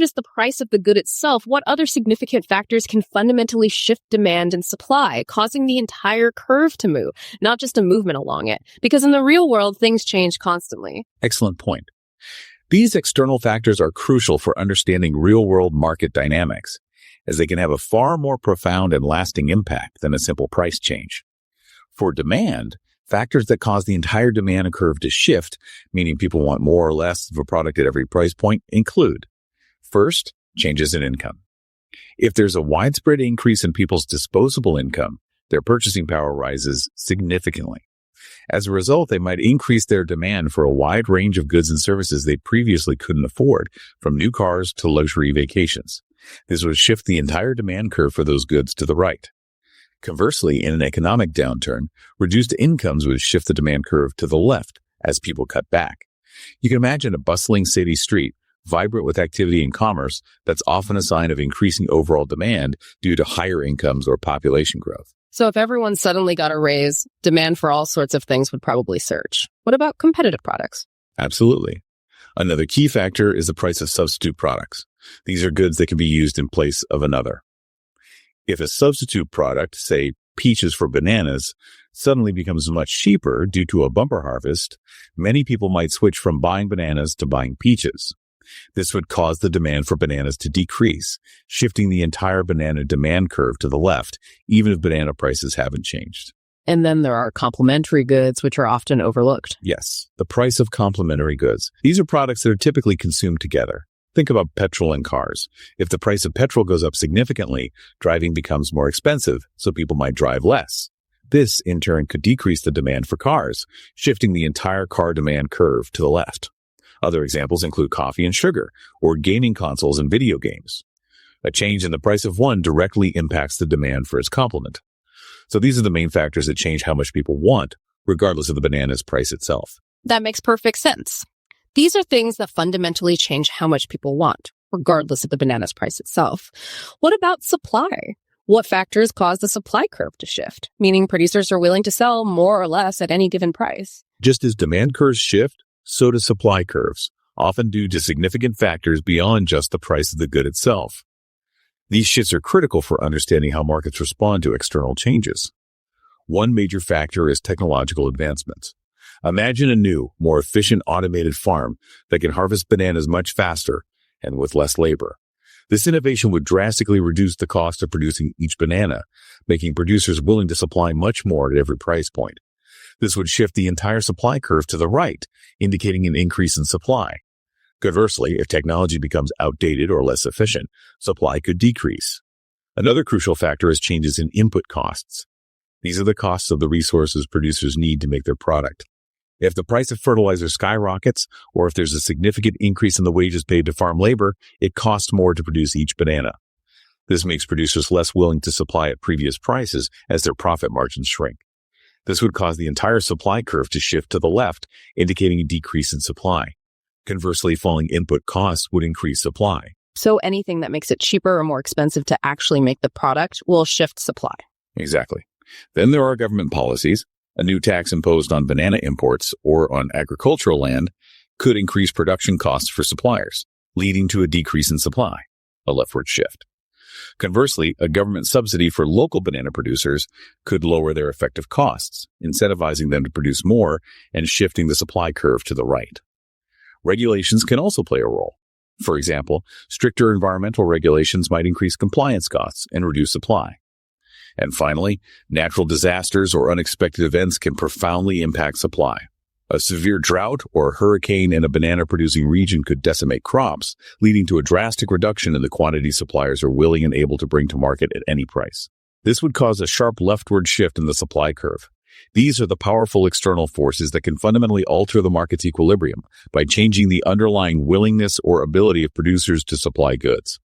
just the price of the good itself, what other significant factors can fundamentally shift demand and supply, causing the entire curve to move, not just a movement along it? Because in the real world, things change constantly. Excellent point. These external factors are crucial for understanding real-world market dynamics, as they can have a far more profound and lasting impact than a simple price change. For demand, factors that cause the entire demand curve to shift, meaning people want more or less of a product at every price point, include: first, changes in income. If there's a widespread increase in people's disposable income, their purchasing power rises significantly. As a result, they might increase their demand for a wide range of goods and services they previously couldn't afford, from new cars to luxury vacations. This would shift the entire demand curve for those goods to the right. Conversely, in an economic downturn, reduced incomes would shift the demand curve to the left as people cut back. You can imagine a bustling city street, vibrant with activity and commerce, that's often a sign of increasing overall demand due to higher incomes or population growth. So if everyone suddenly got a raise, demand for all sorts of things would probably surge. What about competitive products? Absolutely. Another key factor is the price of substitute products. These are goods that can be used in place of another. If a substitute product, say peaches for bananas, suddenly becomes much cheaper due to a bumper harvest, many people might switch from buying bananas to buying peaches. This would cause the demand for bananas to decrease, shifting the entire banana demand curve to the left, even if banana prices haven't changed. And then there are complementary goods, which are often overlooked. Yes, the price of complementary goods. These are products that are typically consumed together. Think about petrol and cars. If the price of petrol goes up significantly, driving becomes more expensive, so people might drive less. This, in turn, could decrease the demand for cars, shifting the entire car demand curve to the left. Other examples include coffee and sugar, or gaming consoles and video games. A change in the price of one directly impacts the demand for its complement. So these are the main factors that change how much people want, regardless of the banana's price itself. That makes perfect sense. These are things that fundamentally change how much people want, regardless of the banana's price itself. What about supply? What factors cause the supply curve to shift, meaning producers are willing to sell more or less at any given price? Just as demand curves shift, so do supply curves, often due to significant factors beyond just the price of the good itself. These shifts are critical for understanding how markets respond to external changes. One major factor is technological advancements. Imagine a new, more efficient automated farm that can harvest bananas much faster and with less labor. This innovation would drastically reduce the cost of producing each banana, making producers willing to supply much more at every price point. This would shift the entire supply curve to the right, indicating an increase in supply. Conversely, if technology becomes outdated or less efficient, supply could decrease. Another crucial factor is changes in input costs. These are the costs of the resources producers need to make their product. If the price of fertilizer skyrockets, or if there's a significant increase in the wages paid to farm labor, it costs more to produce each banana. This makes producers less willing to supply at previous prices as their profit margins shrink. This would cause the entire supply curve to shift to the left, indicating a decrease in supply. Conversely, falling input costs would increase supply. So anything that makes it cheaper or more expensive to actually make the product will shift supply. Exactly. Then there are government policies. A new tax imposed on banana imports or on agricultural land could increase production costs for suppliers, leading to a decrease in supply, a leftward shift. Conversely, a government subsidy for local banana producers could lower their effective costs, incentivizing them to produce more and shifting the supply curve to the right. Regulations can also play a role. For example, stricter environmental regulations might increase compliance costs and reduce supply. And finally, natural disasters or unexpected events can profoundly impact supply. A severe drought or a hurricane in a banana-producing region could decimate crops, leading to a drastic reduction in the quantity suppliers are willing and able to bring to market at any price. This would cause a sharp leftward shift in the supply curve. These are the powerful external forces that can fundamentally alter the market's equilibrium by changing the underlying willingness or ability of producers to supply goods.